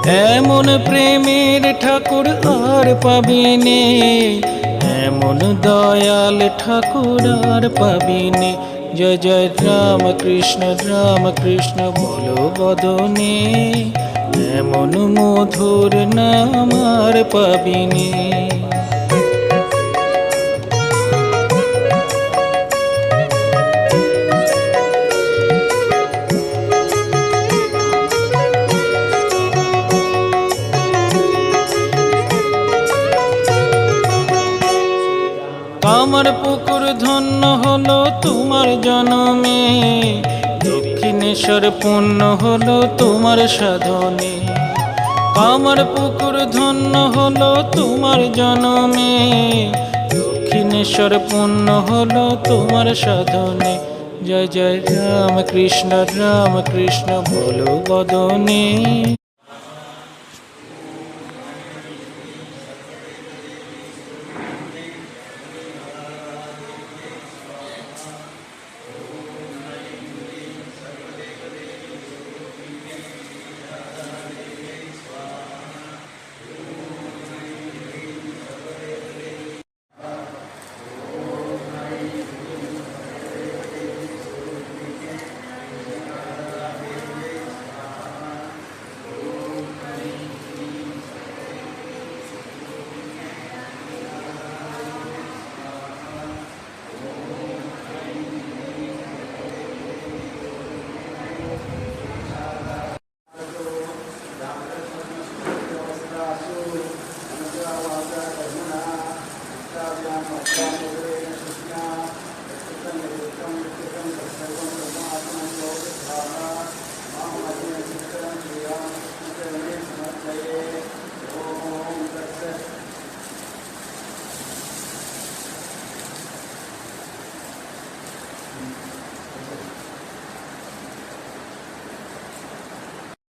এমন প্রেমের ঠাকুর আর পাবিনে, এমন দয়াল ঠাকুর আর পাবিনে। জয় জয় রাম কৃষ্ণ বলো বদনে, এমন মধুর নাম আর পাবিনে। কামার পুকুর ধন্য হলো তোমার জনমে, দক্ষিণেশ্বর পূর্ণ হলো তোমার সাধনে। কামার পুকুর ধন্য হলো তোমার জনমে, দক্ষিণেশ্বর পূর্ণ হলো তোমার সাধনে। জয় জয় রাম কৃষ্ণ বলো বদনে।